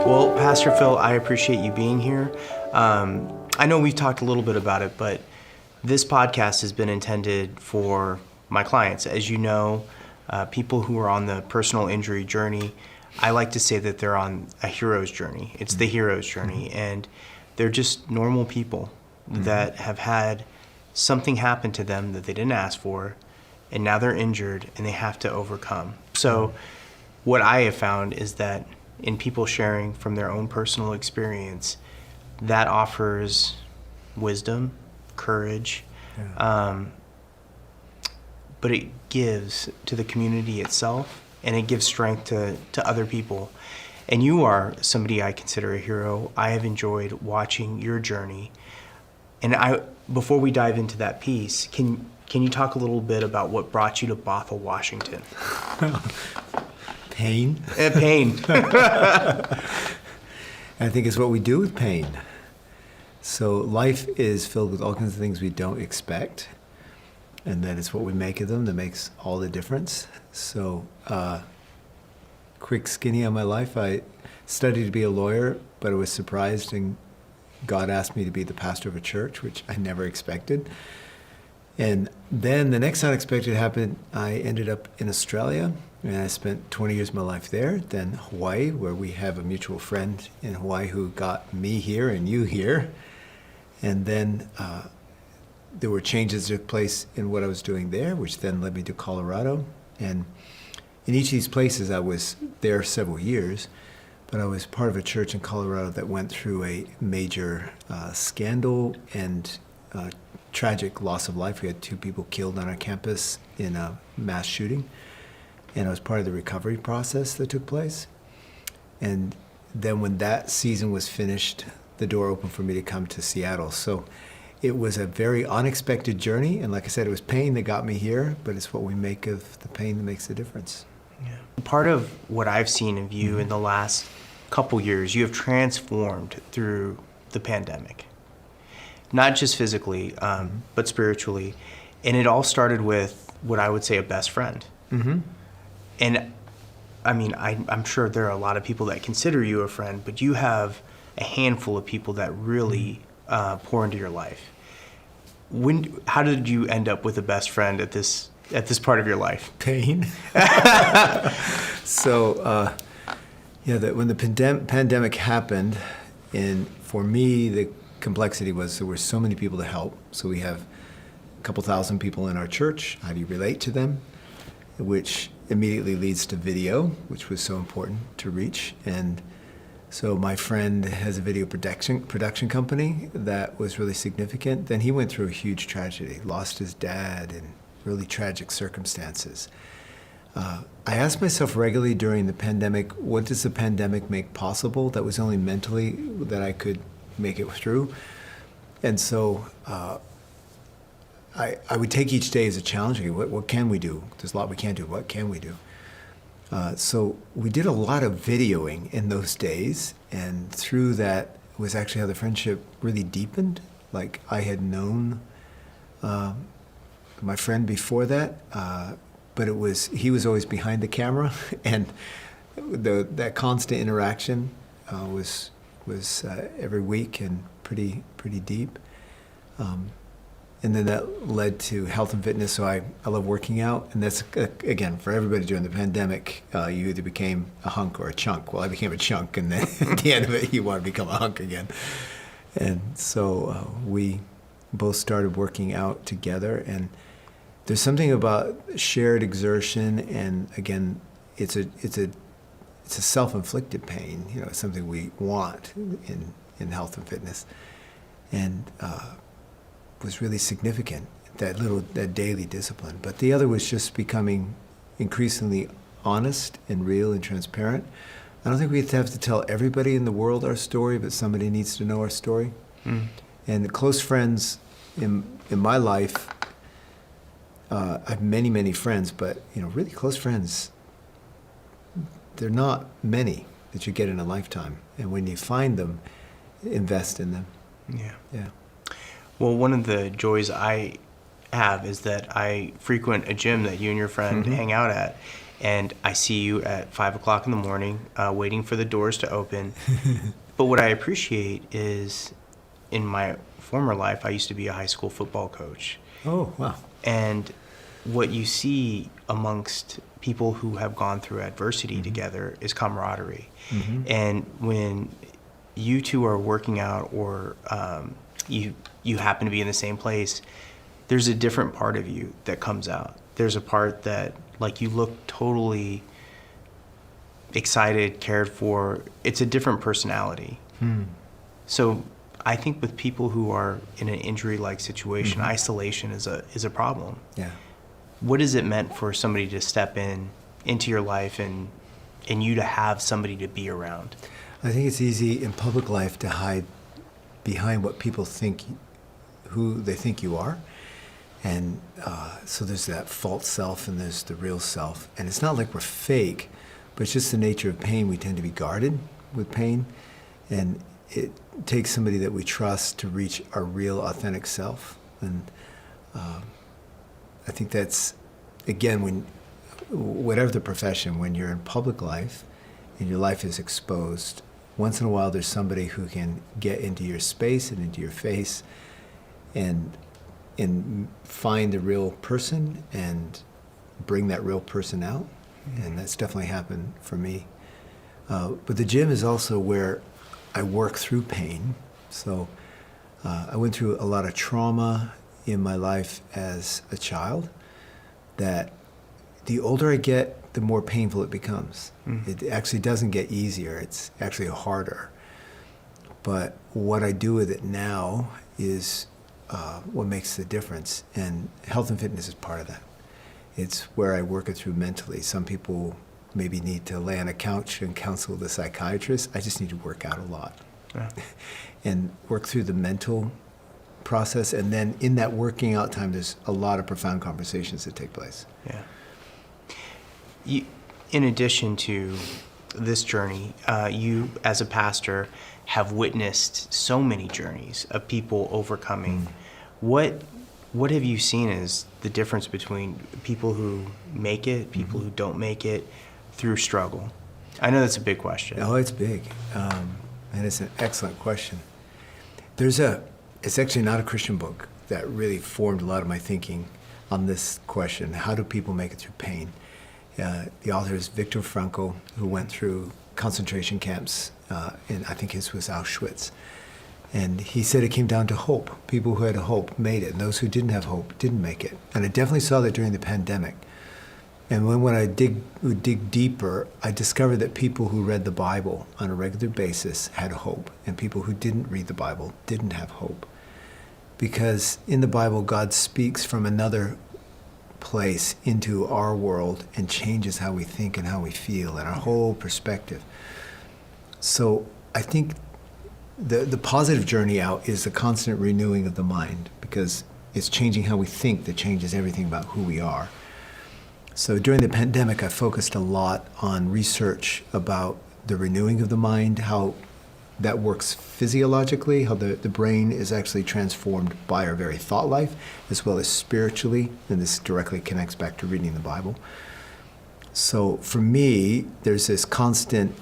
Well, Pastor Phil, I appreciate you being here. I know we've talked a little bit about it, but this podcast has been intended for my clients. As you know, people who are on the personal injury journey, I like to say that they're on a hero's journey. It's the hero's journey, and they're just normal people that have had something happen to them that they didn't ask for, and now they're injured and they have to overcome. So what I have found is that in people sharing from their own personal experience, that offers wisdom, courage, but it gives to the community itself, and it gives strength to other people. And you are somebody I consider a hero. I have enjoyed watching your journey. And before we dive into that piece, can you talk a little bit about what brought you to Bothell, Washington? Pain. Pain. I think it's what we do with pain. So life is filled with all kinds of things we don't expect, and that is what we make of them that makes all the difference. So, quick skinny on my life, I studied to be a lawyer, but I was surprised, and God asked me to be the pastor of a church, which I never expected. And then the next unexpected happened. I ended up in Australia, and I spent 20 years of my life there. Then Hawaii, where we have a mutual friend in Hawaii who got me here and you here. And then there were changes that took place in what I was doing there, which then led me to Colorado. And in each of these places, I was there several years, but I was part of a church in Colorado that went through a major scandal and tragic loss of life. We had 2 people killed on our campus in a mass shooting, and I was part of the recovery process that took place. And then when that season was finished, the door opened for me to come to Seattle. So it was a very unexpected journey, and like I said, it was pain that got me here, but it's what we make of the pain that makes the difference. Yeah. Part of what I've seen of you in the last couple years, you have transformed through the pandemic. Not just physically, but spiritually. And it all started with what I would say a best friend. Mm-hmm. And I mean, I'm sure there are a lot of people that consider you a friend, but you have a handful of people that really pour into your life. How did you end up with a best friend at this part of your life? Pain. So, when the pandemic happened, and for me, the complexity was there were so many people to help. So we have a couple thousand people in our church. How do you relate to them? Which immediately leads to video, which was so important to reach. And so my friend has a video production company that was really significant. Then he went through a huge tragedy, lost his dad in really tragic circumstances. I asked myself regularly during the pandemic, what does the pandemic make possible that was only mentally that I could make it through? And so I would take each day as a challenge. What can we do? There's a lot we can't do. What can we do? So we did a lot of videoing in those days, and through that was actually how the friendship really deepened. Like I had known my friend before that, but he was always behind the camera, and that constant interaction was every week and pretty deep. And then that led to health and fitness. So I love working out, and that's again for everybody during the pandemic. You either became a hunk or a chunk. Well, I became a chunk, and then at the end of it, you want to become a hunk again. And so we both started working out together, and there's something about shared exertion, and again, it's a self-inflicted pain. It's something we want in health and fitness, and was really significant, that daily discipline. But the other was just becoming increasingly honest and real and transparent. I don't think we have to tell everybody in the world our story, but somebody needs to know our story. Mm. And the close friends in my life, I have many friends, but really close friends, they're not many that you get in a lifetime. And when you find them, invest in them. Yeah. Well, one of the joys I have is that I frequent a gym that you and your friend hang out at. and I see you at 5 o'clock in the morning, waiting for the doors to open. But what I appreciate is, in my former life, I used to be a high school football coach. Oh, wow. And what you see amongst people who have gone through adversity together is camaraderie. And when you two are working out, or you happen to be in the same place, there's a different part of you that comes out. There's a part that, like, you look totally excited, cared for. It's a different personality. So I think with people who are in an injury-like situation, isolation is a problem. Yeah. What has it meant for somebody to step into your life and you to have somebody to be around? I think it's easy in public life to hide behind what people think, who they think you are. And so there's that false self and there's the real self. And it's not like we're fake, but it's just the nature of pain. We tend to be guarded with pain. And it takes somebody that we trust to reach our real, authentic self. And I think that's, again, whatever the profession, when you're in public life and your life is exposed, once in a while there's somebody who can get into your space and into your face and find the real person and bring that real person out. And that's definitely happened for me. But the gym is also where I work through pain. So I went through a lot of trauma in my life as a child, that the older I get, the more painful it becomes. It actually doesn't get easier, it's actually harder. But what I do with it now is what makes the difference, and health and fitness is part of that. It's where I work it through mentally. Some people maybe need to lay on a couch and counsel with a psychiatrist. I just need to work out a lot. Yeah. And work through the mental process, and then in that working out time, there's a lot of profound conversations that take place. Yeah. In addition to this journey, you as a pastor have witnessed so many journeys of people overcoming. What have you seen as the difference between people who make it, people who don't make it through struggle? I know that's a big question. Oh, it's big, and it's an excellent question. It's actually not a Christian book that really formed a lot of my thinking on this question. How do people make it through pain? The author is Viktor Frankl, who went through concentration camps, and I think his was Auschwitz. And he said it came down to hope. People who had hope made it, and those who didn't have hope didn't make it. And I definitely saw that during the pandemic. And when I would dig deeper, I discovered that people who read the Bible on a regular basis had hope, and people who didn't read the Bible didn't have hope. Because in the Bible, God speaks from another place into our world and changes how we think and how we feel and our whole perspective. So I think the positive journey out is the constant renewing of the mind, because it's changing how we think that changes everything about who we are. So during the pandemic, I focused a lot on research about the renewing of the mind, how that works physiologically, how the brain is actually transformed by our very thought life, as well as spiritually, and this directly connects back to reading the Bible. So for me, there's this constant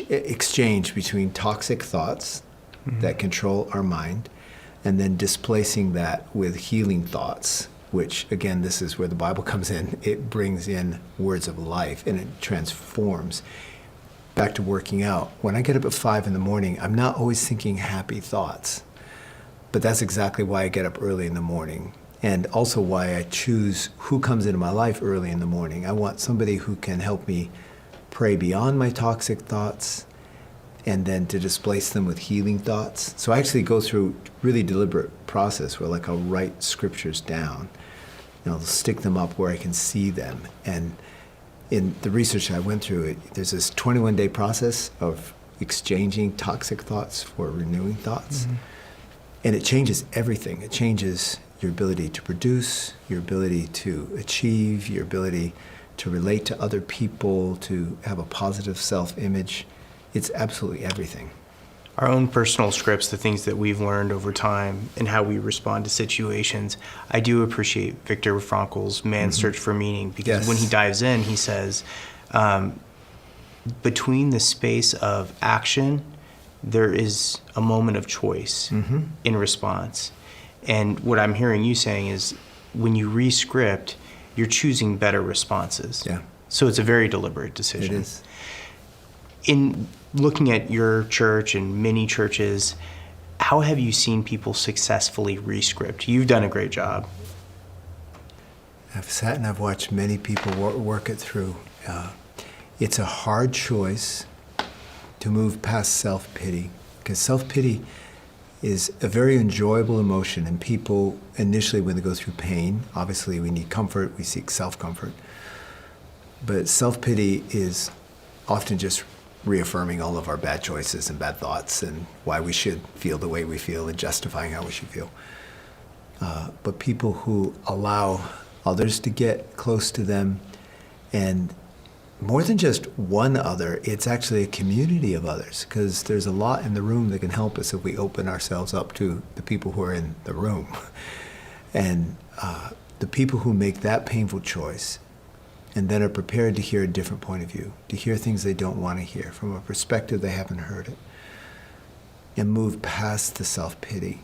exchange between toxic thoughts that control our mind, and then displacing that with healing thoughts, which, again, this is where the Bible comes in. It brings in words of life, and it transforms. Back to working out. When I get up at 5 in the morning, I'm not always thinking happy thoughts, but that's exactly why I get up early in the morning, and also why I choose who comes into my life early in the morning. I want somebody who can help me pray beyond my toxic thoughts, and then to displace them with healing thoughts. So I actually go through a really deliberate process where, like, I'll write scriptures down, and I'll stick them up where I can see them. And in the research I went through, there's this 21-day process of exchanging toxic thoughts for renewing thoughts. And it changes everything. It changes your ability to produce, your ability to achieve, your ability to relate to other people, to have a positive self-image. It's absolutely everything. our own personal scripts, the things that we've learned over time and how we respond to situations. I do appreciate Viktor Frankl's Man's Search for Meaning, because when he dives in, he says, between the space of action, there is a moment of choice in response. And what I'm hearing you saying is when you re-script, you're choosing better responses. Yeah. So it's a very deliberate decision. It is. In looking at your church and many churches, how have you seen people successfully re-script? You've done a great job. I've sat and I've watched many people work it through. It's a hard choice to move past self-pity, because self-pity is a very enjoyable emotion, and people initially, when they go through pain, obviously we need comfort, we seek self-comfort. But self-pity is often just reaffirming all of our bad choices and bad thoughts and why we should feel the way we feel and justifying how we should feel. But people who allow others to get close to them, and more than just one other, it's actually a community of others, because there's a lot in the room that can help us if we open ourselves up to the people who are in the room. And the people who make that painful choice and then are prepared to hear a different point of view, to hear things they don't want to hear from a perspective they haven't heard it, and move past the self-pity,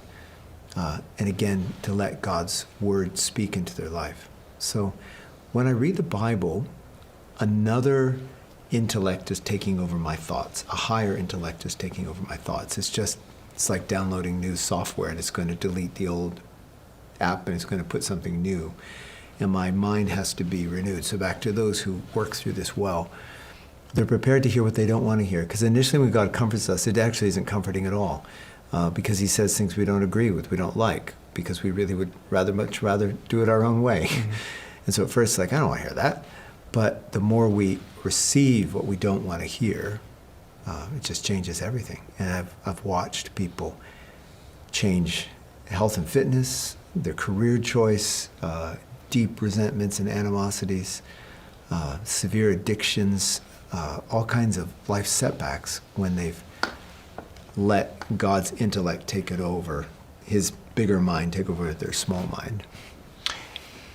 and again, to let God's word speak into their life. So when I read the Bible, another intellect is taking over my thoughts. A higher intellect is taking over my thoughts. It's like downloading new software, and it's going to delete the old app and it's going to put something new. And my mind has to be renewed. So back to those who work through this well, they're prepared to hear what they don't want to hear. Because initially when God comforts us, it actually isn't comforting at all. Because he says things we don't agree with, we don't like, because we really would much rather do it our own way. And so at first it's like, I don't want to hear that. But the more we receive what we don't want to hear, it just changes everything. And I've watched people change health and fitness, their career choice, deep resentments and animosities, severe addictions, all kinds of life setbacks when they've let God's intellect take it over, his bigger mind take over their small mind.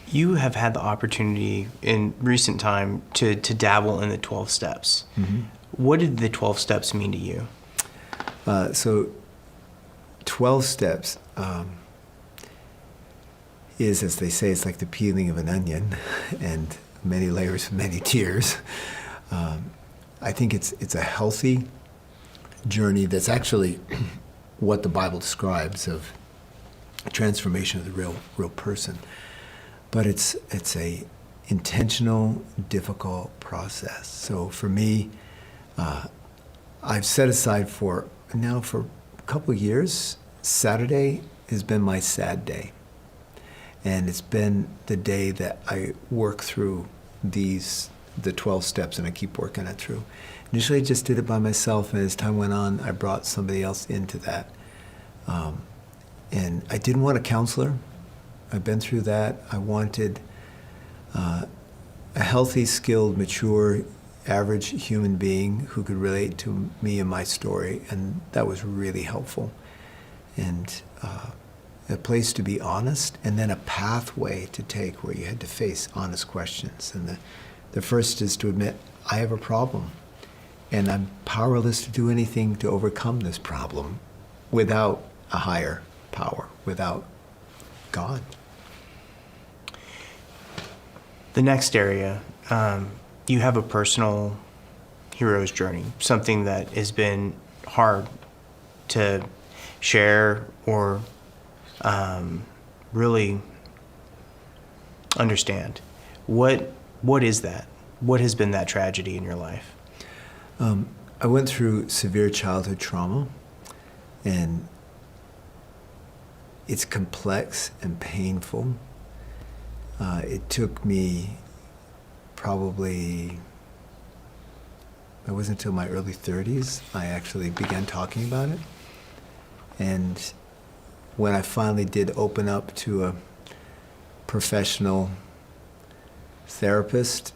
You have had the opportunity in recent time to dabble in the 12 steps. What did the 12 steps mean to you? So 12 steps is, as they say, it's like the peeling of an onion and many layers of many tears. I think it's a healthy journey that's actually what the Bible describes of transformation of the real person. But it's a intentional, difficult process. So for me, I've set aside for a couple of years, Saturday has been my sad day. And it's been the day that I work through the 12 steps, and I keep working it through. Initially, I just did it by myself, and as time went on, I brought somebody else into that. And I didn't want a counselor. I've been through that. I wanted a healthy, skilled, mature, average human being who could relate to me and my story, and that was really helpful. And a place to be honest, and then a pathway to take where you had to face honest questions. And the first is to admit, I have a problem, and I'm powerless to do anything to overcome this problem without a higher power, without God. The next area, you have a personal hero's journey, something that has been hard to share or really understand. What is that? What has been that tragedy in your life? I went through severe childhood trauma, and it's complex and painful. It took me probably, it wasn't until my early 30s I actually began talking about it. And when I finally did open up to a professional therapist,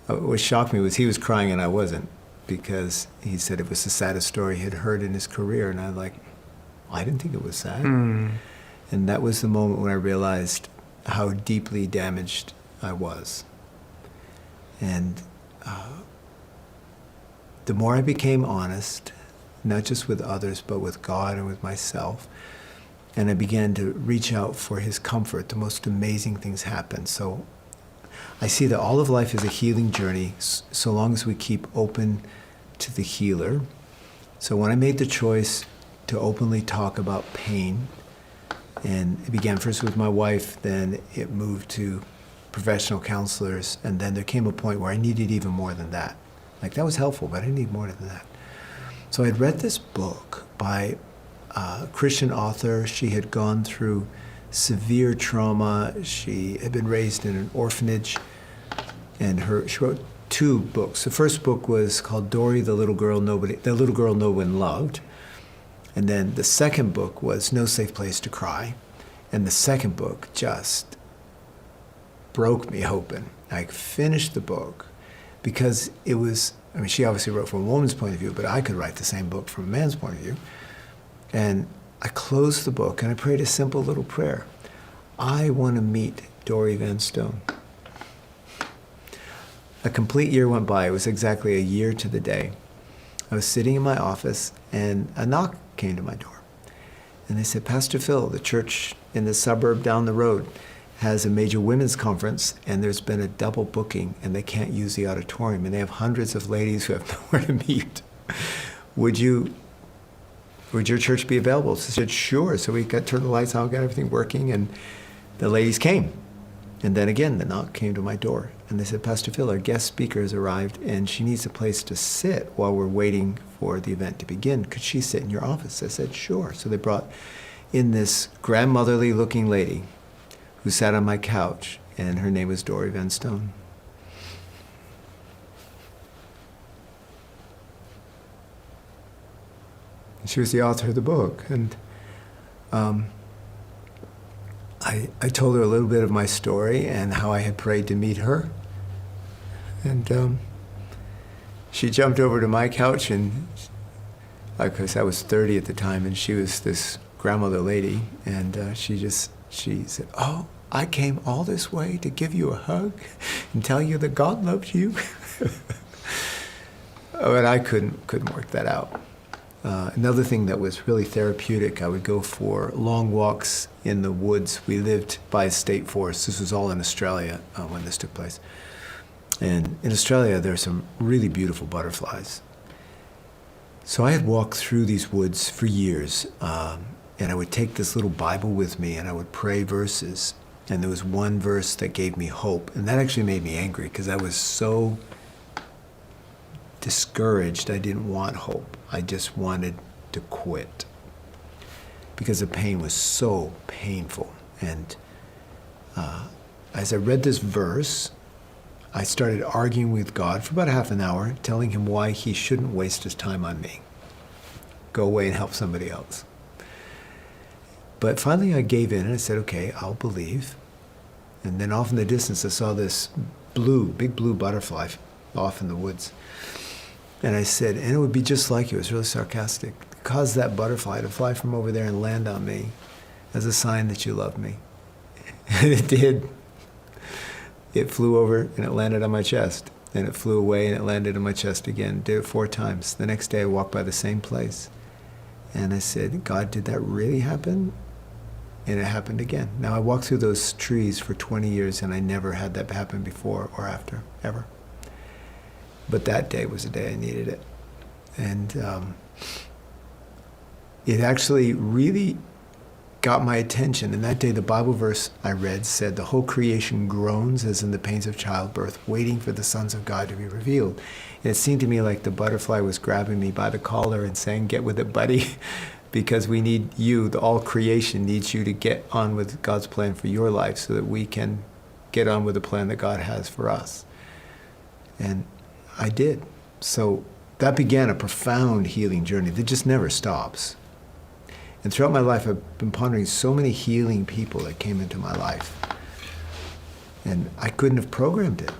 what shocked me was he was crying and I wasn't. because he said it was the saddest story he'd heard in his career. And I was like, I didn't think it was sad. And that was the moment when I realized how deeply damaged I was. And the more I became honest, not just with others, but with God and with myself, and I began to reach out for his comfort, the most amazing things happened. So I see that all of life is a healing journey, so long as we keep open to the healer. So when I made the choice to openly talk about pain, and it began first with my wife, then it moved to professional counselors, and then there came a point where I needed even more than that. Like, that was helpful, but I need more than that. So I'd read this book by a Christian author. She had gone through severe trauma. She had been raised in an orphanage, and she wrote 2 books. The first book was called Dory, the little girl no one loved. And then the second book was No Safe Place to Cry. And the second book just broke me open. I finished the book because it was, I mean, she obviously wrote from a woman's point of view, but I could write the same book from a man's point of view. And I closed the book and I prayed a simple little prayer. I want to meet Dory Van Stone. A complete year went by. It was exactly a year to the day. I was sitting in my office and a knock came to my door. And they said, Pastor Phil, the church in the suburb down the road has a major women's conference, and there's been a double booking, and they can't use the auditorium, and they have hundreds of ladies who have nowhere to meet. Would your church be available? So I said, sure. So we turned the lights on, got everything working, and the ladies came. And then again, the knock came to my door, and they said, Pastor Phil, our guest speaker has arrived, and she needs a place to sit while we're waiting for the event to begin. Could she sit in your office? I said, sure. So they brought in this grandmotherly-looking lady who sat on my couch, and her name was Dory Van Stone. She was the author of the book, and I told her a little bit of my story and how I had prayed to meet her. And she jumped over to my couch, and because I was 30 at the time, and she was this grandmother lady, and she said, oh, I came all this way to give you a hug and tell you that God loves you. But I couldn't work that out. Another thing that was really therapeutic, I would go for long walks in the woods. We lived by a state forest. This was all in Australia when this took place. And in Australia, there are some really beautiful butterflies. So I had walked through these woods for years, and I would take this little Bible with me, and I would pray verses. And there was one verse that gave me hope, and that actually made me angry because I was so discouraged. I didn't want hope. I just wanted to quit because the pain was so painful. And as I read this verse, I started arguing with God for about half an hour, telling him why he shouldn't waste his time on me. Go away and help somebody else. But finally I gave in and I said, okay, I'll believe. And then off in the distance I saw this big blue butterfly off in the woods. And I said, and it would be just like you, it was really sarcastic, cause that butterfly to fly from over there and land on me as a sign that you love me. And it did. It flew over and it landed on my chest. And it flew away and it landed on my chest again. Did it 4 times. The next day I walked by the same place. And I said, God, did that really happen? And it happened again. Now I walked through those trees for 20 years and I never had that happen before or after, ever. But that day was the day I needed it. And it actually really got my attention. And that day, the Bible verse I read said, the whole creation groans as in the pains of childbirth, waiting for the sons of God to be revealed. And it seemed to me like the butterfly was grabbing me by the collar and saying, get with it, buddy, because we need you. All creation needs you to get on with God's plan for your life so that we can get on with the plan that God has for us. And I did. So that began a profound healing journey that just never stops. And throughout my life, I've been pondering so many healing people that came into my life. And I couldn't have programmed it.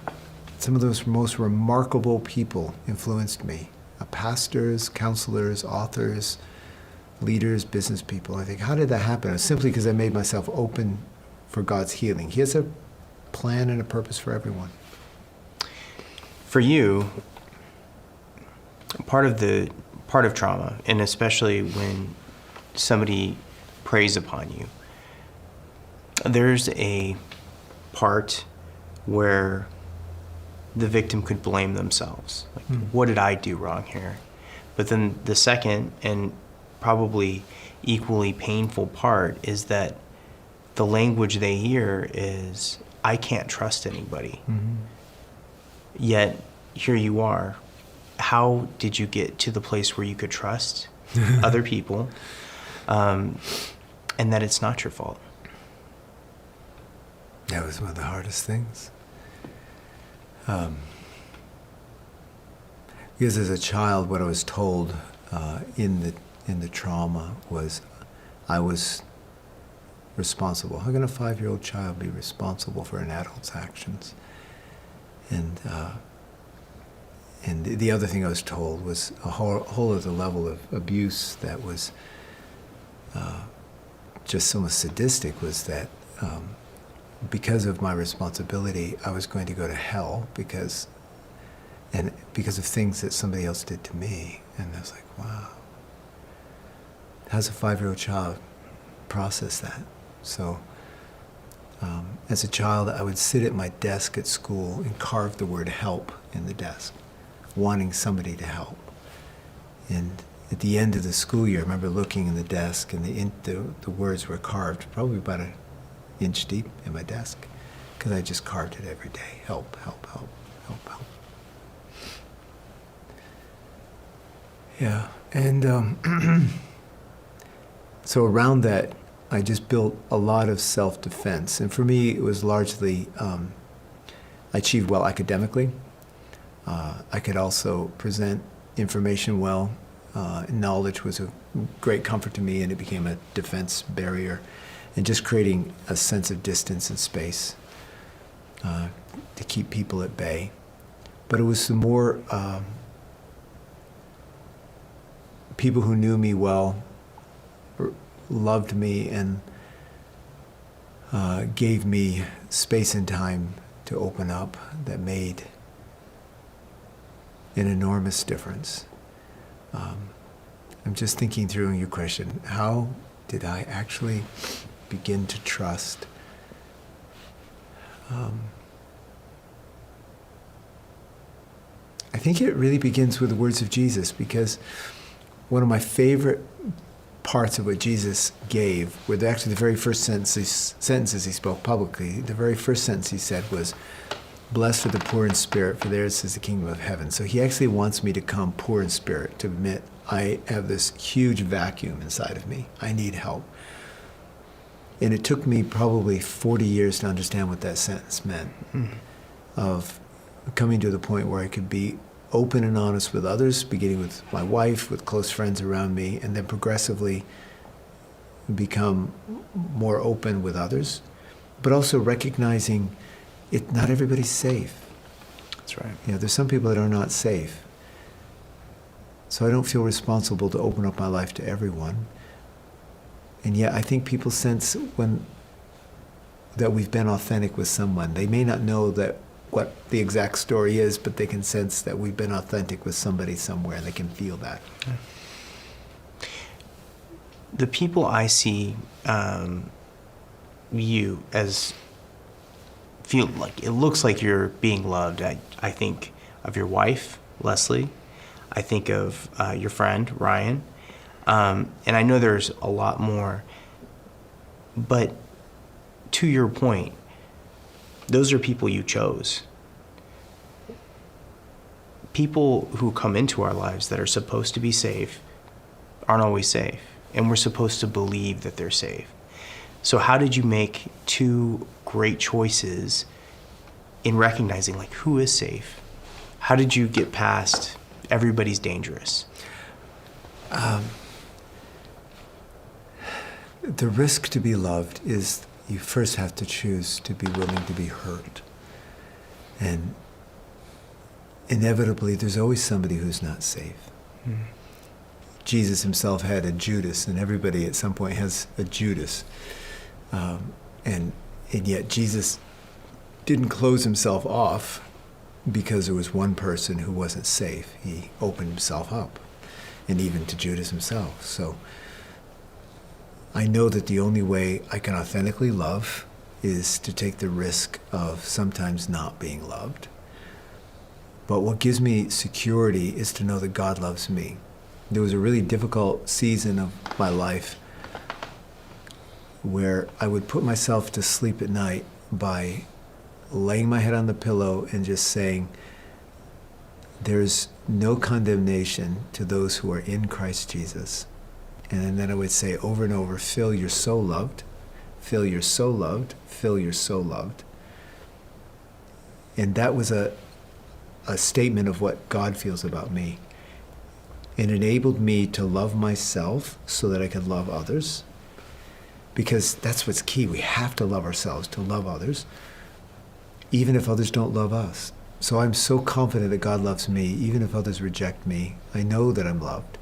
Some of those most remarkable people influenced me. pastors, counselors, authors, leaders, business people. I think, how did that happen? It was simply because I made myself open for God's healing. He has a plan and a purpose for everyone. For you, part of trauma, and especially when somebody preys upon you, there's a part where the victim could blame themselves. Like, what did I do wrong here? But then the second and probably equally painful part is that the language they hear is, I can't trust anybody. Yet here you are. How did you get to the place where you could trust other people, and that it's not your fault? That was one of the hardest things. Because as a child, what I was told in the trauma was I was responsible. How can a 5-year-old child be responsible for an adult's actions? And the other thing I was told was a whole other level of abuse that was just so much sadistic, was that because of my responsibility, I was going to go to hell because of things that somebody else did to me. And I was like, wow. How's a 5-year-old child process that? So as a child, I would sit at my desk at school and carve the word help in the desk, wanting somebody to help. And at the end of the school year, I remember looking in the desk, and the words were carved probably about an inch deep in my desk, because I just carved it every day. Help, help, help, help, help. Yeah, and so around that, I just built a lot of self-defense. And for me, it was largely, I achieved well academically. I could also present information well. Knowledge was a great comfort to me, and it became a defense barrier. And just creating a sense of distance and space to keep people at bay. But it was the more people who knew me well, loved me, and gave me space and time to open up, that made an enormous difference. I'm just thinking through your question, how did I actually begin to trust? I think it really begins with the words of Jesus, because one of my favorite parts of what Jesus gave were actually the very first sentences he spoke publicly. The very first sentence he said was, "Blessed are the poor in spirit, for theirs is the kingdom of heaven." So he actually wants me to come poor in spirit, to admit I have this huge vacuum inside of me. I need help. And it took me probably 40 years to understand what that sentence meant, of coming to the point where I could be open and honest with others, beginning with my wife, with close friends around me, and then progressively become more open with others, but also recognizing not everybody's safe. That's right. You know, there's some people that are not safe. So I don't feel responsible to open up my life to everyone. And yet I think people sense that we've been authentic with someone. They may not know what the exact story is, but they can sense that we've been authentic with somebody somewhere, and they can feel that. Yeah. The people I see you as feel like, it looks like you're being loved. I think of your wife, Leslie. I think of your friend, Ryan. And I know there's a lot more. But to your point, those are people you chose. People who come into our lives that are supposed to be safe aren't always safe. And we're supposed to believe that they're safe. So how did you make two great choices in recognizing, like, who is safe? How did you get past everybody's dangerous? The risk to be loved is you first have to choose to be willing to be hurt. And inevitably there's always somebody who's not safe. Jesus himself had a Judas, and everybody at some point has a Judas. And yet Jesus didn't close himself off because there was one person who wasn't safe. He opened himself up, and even to Judas himself. So I know that the only way I can authentically love is to take the risk of sometimes not being loved. But what gives me security is to know that God loves me. There was a really difficult season of my life where I would put myself to sleep at night by laying my head on the pillow and just saying, there's no condemnation to those who are in Christ Jesus. And then I would say over and over, Phil, you're so loved. Phil, you're so loved. Phil, you're so loved. And that was a statement of what God feels about me. It enabled me to love myself so that I could love others. Because that's what's key. We have to love ourselves to love others, even if others don't love us. So I'm so confident that God loves me, even if others reject me. I know that I'm loved.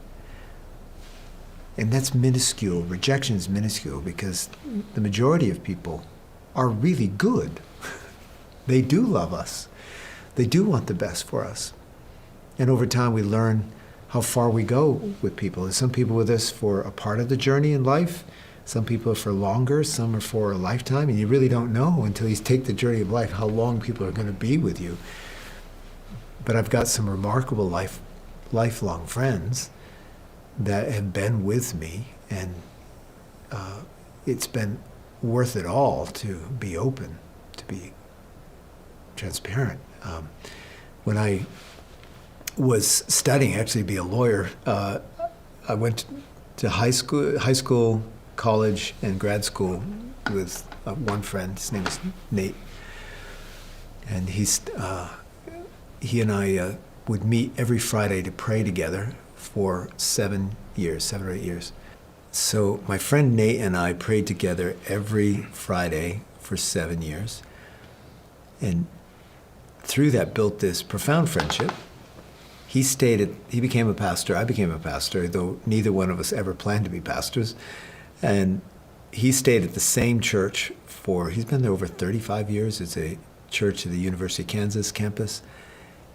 And that's minuscule. Rejection is minuscule because the majority of people are really good. They do love us. They do want the best for us. And over time we learn how far we go with people. There's some people with us for a part of the journey in life. Some people are for longer, some are for a lifetime, and you really don't know until you take the journey of life how long people are going to be with you. But I've got some remarkable lifelong friends that have been with me, and it's been worth it all to be open, to be transparent. When I was studying, actually to be a lawyer, I went to high school, college, and grad school with one friend. His name is Nate, and he and I would meet every Friday to pray together for 7 or 8 years. So my friend Nate and I prayed together every Friday for 7 years, and through that built this profound friendship. He became a pastor, I became a pastor, though neither one of us ever planned to be pastors. And he stayed at the same church he's been there over 35 years. It's a church at the University of Kansas campus.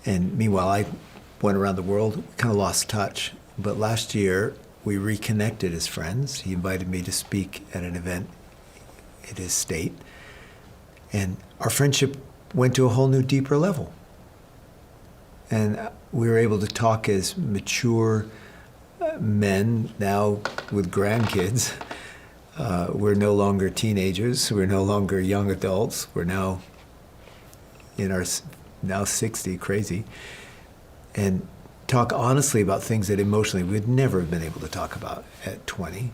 And meanwhile, I went around the world, kind of lost touch. But last year, we reconnected as friends. He invited me to speak at an event at his state. And our friendship went to a whole new, deeper level. And we were able to talk as mature men, now with grandkids. We're no longer teenagers. We're no longer young adults. We're now in our now 60, crazy, and talk honestly about things that emotionally we'd never have been able to talk about at 20.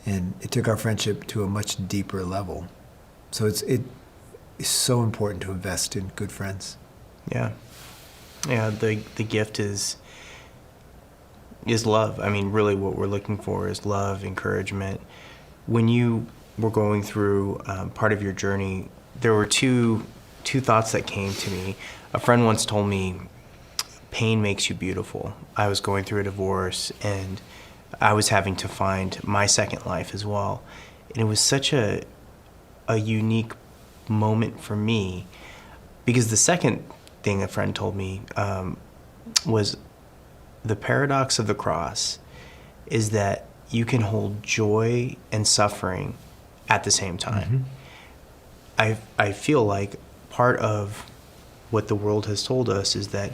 And it took our friendship to a much deeper level. So it is so important to invest in good friends. Yeah. Yeah, the gift is love. I mean, really what we're looking for is love, encouragement. When you were going through part of your journey, there were two thoughts that came to me. A friend once told me, pain makes you beautiful. I was going through a divorce, and I was having to find my second life as well. And it was such a unique moment for me, because the second thing a friend told me was the paradox of the cross is that you can hold joy and suffering at the same time. Mm-hmm. I feel like part of what the world has told us is that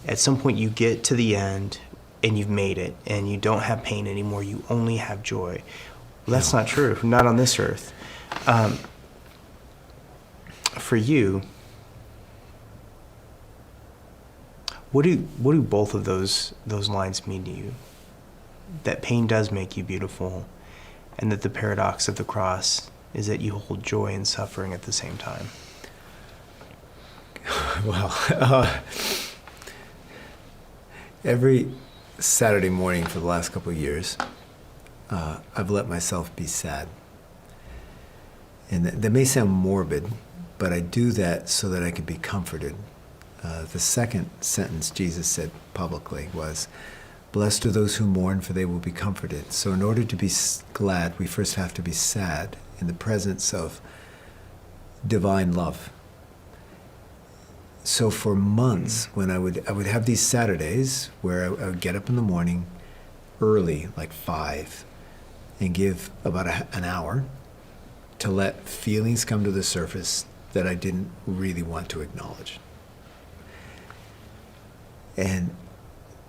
at some point you get to the end and you've made it and you don't have pain anymore, you only have joy. Well, that's not true, not on this earth. For you, what do both of those lines mean to you? That pain does make you beautiful, and that the paradox of the cross is that you hold joy and suffering at the same time. Well, every Saturday morning for the last couple of years, I've let myself be sad. And that may sound morbid, but I do that so that I can be comforted. The second sentence Jesus said publicly was, "Blessed are those who mourn, for they will be comforted." So in order to be glad, we first have to be sad in the presence of divine love. So for months, when I would have these Saturdays where I would get up in the morning early, like 5, and give about an hour to let feelings come to the surface that I didn't really want to acknowledge. And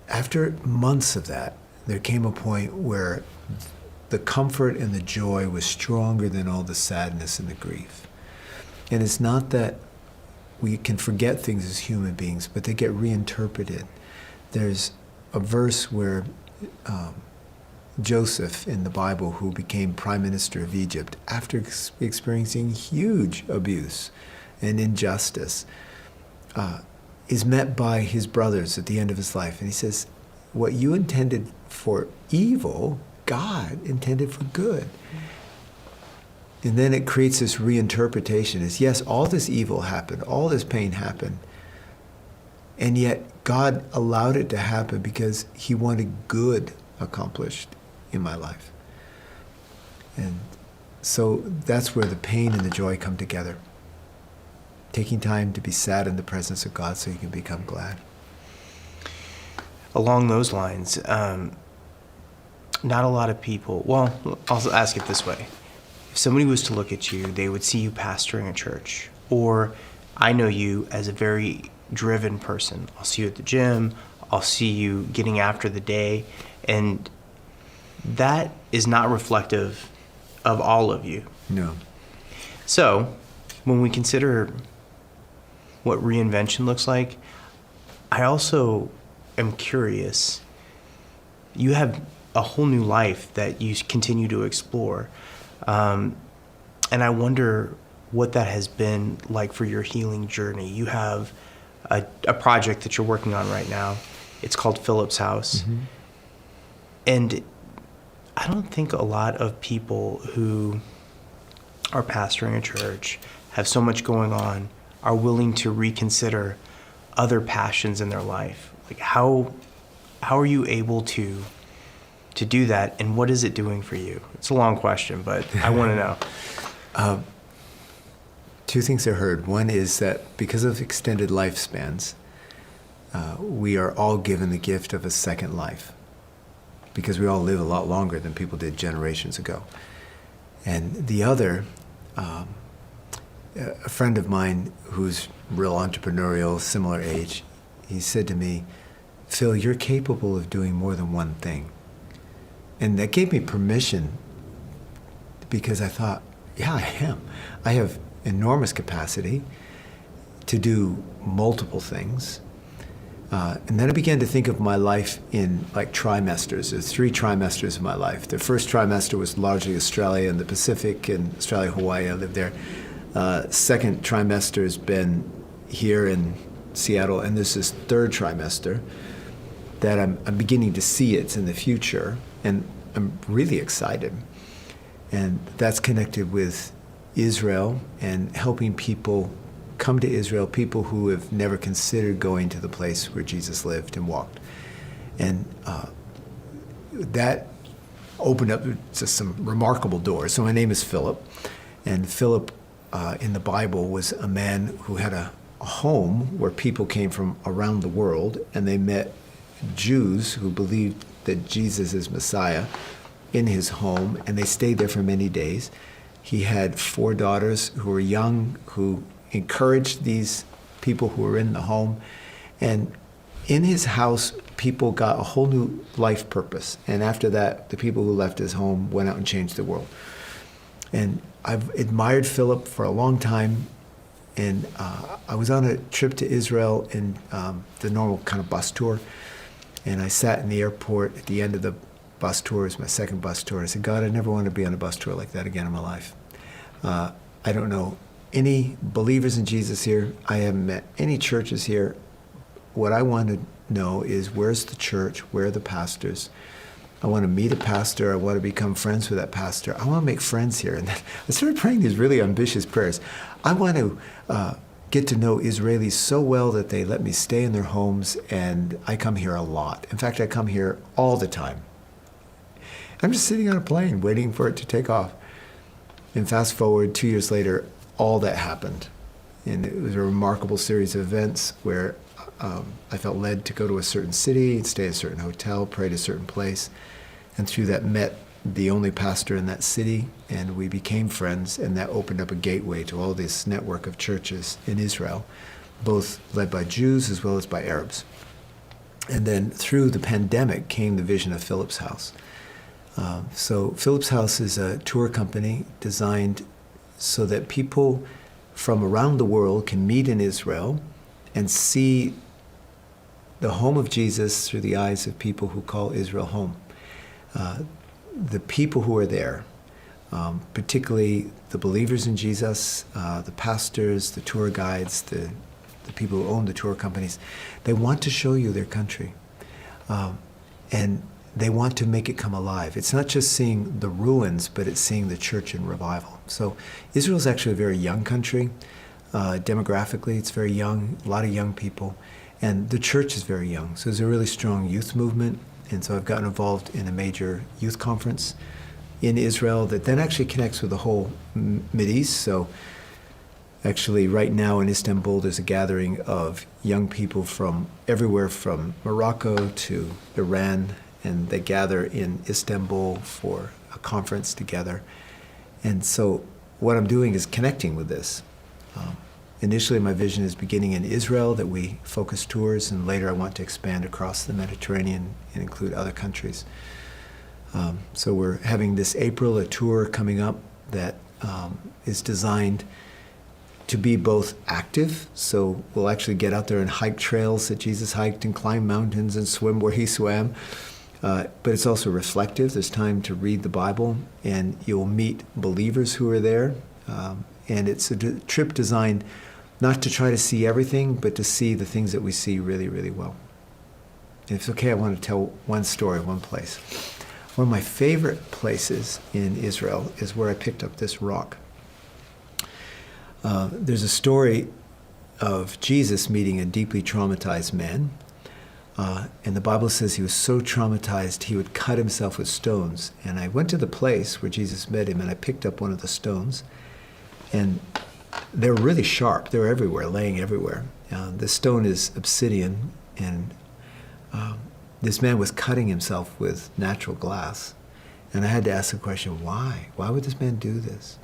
after months of that, there came a point where the comfort and the joy was stronger than all the sadness and the grief. And it's not that we can forget things as human beings, but they get reinterpreted. There's a verse where Joseph in the Bible, who became prime minister of Egypt after experiencing huge abuse and injustice, is met by his brothers at the end of his life. And he says, what you intended for evil, God intended for good. And then it creates this reinterpretation is, yes, all this evil happened, all this pain happened, and yet God allowed it to happen because he wanted good accomplished in my life. And so that's where the pain and the joy come together. Taking time to be sad in the presence of God so you can become glad. Along those lines, not a lot of people, well, I'll ask it this way. If somebody was to look at you, they would see you pastoring a church, or I know you as a very driven person. I'll see you at the gym, I'll see you getting after the day, and that is not reflective of all of you. No. So, when we consider what reinvention looks like, I also am curious. You have a whole new life that you continue to explore. And I wonder what that has been like for your healing journey. You have a project that you're working on right now. It's called Phillip's House. Mm-hmm. And I don't think a lot of people who are pastoring a church, have so much going on, are willing to reconsider other passions in their life. Like how are you able to do that, and what is it doing for you? It's a long question, but I want to know. Two things I heard. One is that because of extended lifespans, we are all given the gift of a second life, because we all live a lot longer than people did generations ago. And the other, a friend of mine who's real entrepreneurial, similar age, he said to me, "Phil, you're capable of doing more than one thing." And that gave me permission, because I thought, yeah, I am. I have enormous capacity to do multiple things. And then I began to think of my life in like trimesters. There's 3 trimesters of my life. The first trimester was largely Australia and the Pacific, and Australia, Hawaii, I lived there. Second trimester has been here in Seattle, and this is third trimester that I'm beginning to see it's in the future, and I'm really excited. And that's connected with Israel and helping people come to Israel, people who have never considered going to the place where Jesus lived and walked. And that opened up just some remarkable doors. So my name is Philip, and Philip in the Bible was a man who had a home where people came from around the world, and they met Jews who believed that Jesus is Messiah in his home, and they stayed there for many days. He had 4 daughters who were young, who encouraged these people who were in the home. And in his house, people got a whole new life purpose. And after that, the people who left his home went out and changed the world. And I've admired Philip for a long time. And I was on a trip to Israel in the normal kind of bus tour. And I sat in the airport at the end of the bus tour. It was my second bus tour. I said, God, I never want to be on a bus tour like that again in my life. I don't know any believers in Jesus here. I haven't met any churches here. What I want to know is, where's the church? Where are the pastors? I want to meet a pastor. I want to become friends with that pastor. I want to make friends here. And then I started praying these really ambitious prayers. I want to get to know Israelis so well that they let me stay in their homes, and I come here a lot. In fact, I come here all the time. I'm just sitting on a plane waiting for it to take off. And fast forward 2 years later, all that happened. And it was a remarkable series of events where I felt led to go to a certain city, stay at a certain hotel, pray at a certain place. And through that met the only pastor in that city, and we became friends, and that opened up a gateway to all this network of churches in Israel, both led by Jews as well as by Arabs. And then through the pandemic came the vision of Phillip's House. So Phillip's House is a tour company designed so that people from around the world can meet in Israel and see the home of Jesus through the eyes of people who call Israel home. The people who are there, particularly the believers in Jesus, the pastors, the tour guides, the people who own the tour companies, they want to show you their country. And they want to make it come alive. It's not just seeing the ruins, but it's seeing the church in revival. So Israel is actually a very young country. Demographically, it's very young, a lot of young people. And the church is very young. So there's a really strong youth movement. And so I've gotten involved in a major youth conference in Israel that then actually connects with the whole Mideast. So actually right now in Istanbul, there's a gathering of young people from everywhere from Morocco to Iran, and they gather in Istanbul for a conference together. And so what I'm doing is connecting with this. Initially, my vision is beginning in Israel, that we focus tours, and later I want to expand across the Mediterranean and include other countries. So we're having this April a tour coming up that is designed to be both active, so we'll actually get out there and hike trails that Jesus hiked and climb mountains and swim where he swam. But it's also reflective. There's time to read the Bible, and you'll meet believers who are there. And it's a trip designed not to try to see everything, but to see the things that we see really, really well. And if it's okay, I want to tell one story, one place. One of my favorite places in Israel is where I picked up this rock. There's a story of Jesus meeting a deeply traumatized man. And the Bible says he was so traumatized he would cut himself with stones. And I went to the place where Jesus met him, and I picked up one of the stones. And they're really sharp. They're everywhere, laying everywhere. The stone is obsidian, and this man was cutting himself with natural glass. And I had to ask the question, why? Why would this man do this?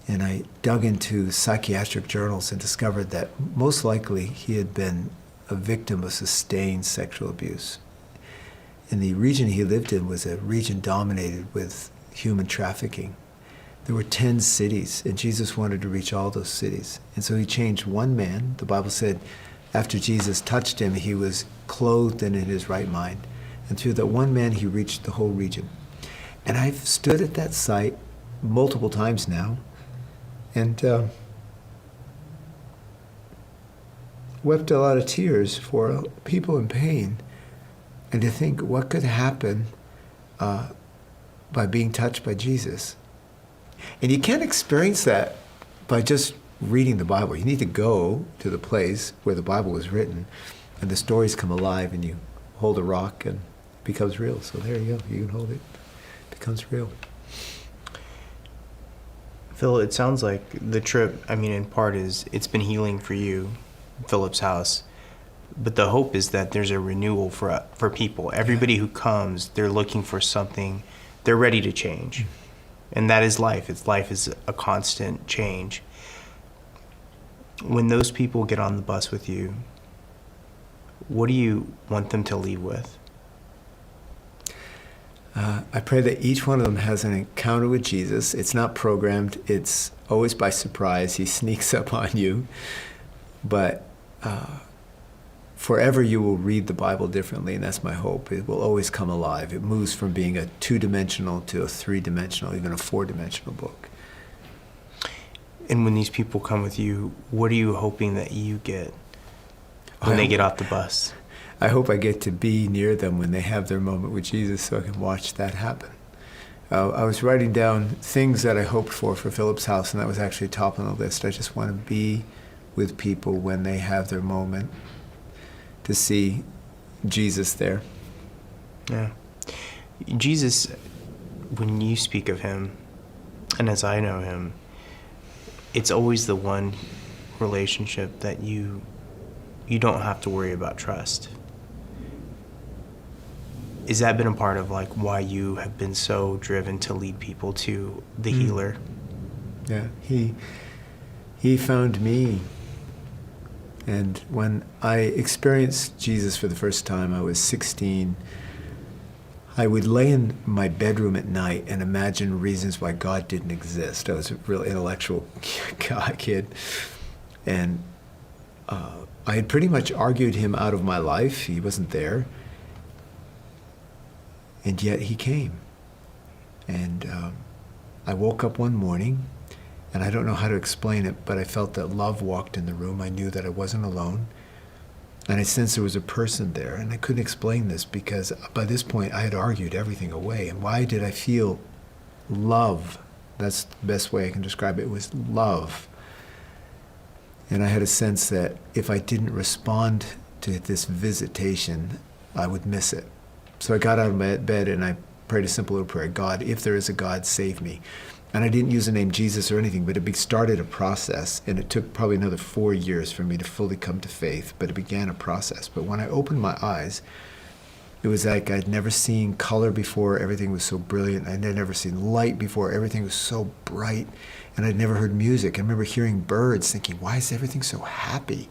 And I dug into psychiatric journals and discovered that most likely he had been a victim of sustained sexual abuse. And the region he lived in was a region dominated with human trafficking. There were 10 cities, and Jesus wanted to reach all those cities. And so he changed one man. The Bible said after Jesus touched him, he was clothed and in his right mind. And through that one man, he reached the whole region. And I've stood at that site multiple times now, and wept a lot of tears for people in pain, and to think what could happen by being touched by Jesus. And you can't experience that by just reading the Bible. You need to go to the place where the Bible was written, and the stories come alive, and you hold a rock and it becomes real. So there you go. You can hold it. It becomes real. Phil, it sounds like the trip, in part it's been healing for you, Phillip's House. But the hope is that there's a renewal for people. Everybody who comes, they're looking for something. They're ready to change. And that is life. Life is a constant change. When those people get on the bus with you, what do you want them to leave with? I pray that each one of them has an encounter with Jesus. It's not programmed. It's always by surprise. He sneaks up on you. But forever you will read the Bible differently, and that's my hope. It will always come alive. It moves from being a two-dimensional to a three-dimensional, even a four-dimensional book. And when these people come with you, what are you hoping that you get when they get off the bus? I hope I get to be near them when they have their moment with Jesus so I can watch that happen. I was writing down things that I hoped for Phillip's House, and that was actually top on the list. I just want to be with people when they have their moment, to see Jesus there. Yeah. Jesus, when you speak of him, and as I know him, it's always the one relationship that you don't have to worry about trust. Has that been a part of like why you have been so driven to lead people to the healer? Yeah, he found me. And when I experienced Jesus for the first time, I was 16. I would lay in my bedroom at night and imagine reasons why God didn't exist. I was a real intellectual kid. And I had pretty much argued him out of my life. He wasn't there. And yet he came. And I woke up one morning, and I don't know how to explain it, but I felt that love walked in the room. I knew that I wasn't alone. And I sensed there was a person there. And I couldn't explain this because by this point I had argued everything away. And why did I feel love? That's the best way I can describe it. It was love. And I had a sense that if I didn't respond to this visitation, I would miss it. So I got out of my bed and I prayed a simple little prayer. God, if there is a God, save me. And I didn't use the name Jesus or anything, but it started a process. And it took probably another 4 years for me to fully come to faith, but it began a process. But when I opened my eyes, it was like I'd never seen color before. Everything was so brilliant. I'd never seen light before. Everything was so bright. And I'd never heard music. I remember hearing birds thinking, why is everything so happy?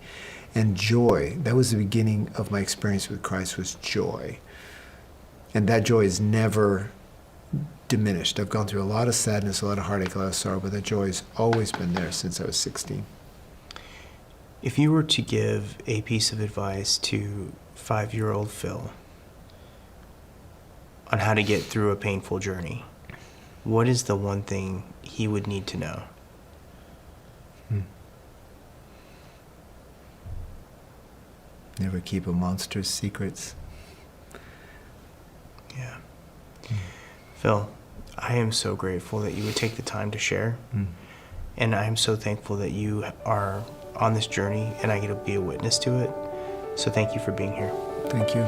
And joy. That was the beginning of my experience with Christ, was joy. And that joy is never diminished. I've gone through a lot of sadness, a lot of heartache, a lot of sorrow, but that joy has always been there since I was 16. If you were to give a piece of advice to 5-year-old Phil on how to get through a painful journey, what is the one thing he would need to know? Never keep a monster's secrets. Yeah. Phil, I am so grateful that you would take the time to share. And I am so thankful that you are on this journey and I get to be a witness to it. So thank you for being here. Thank you.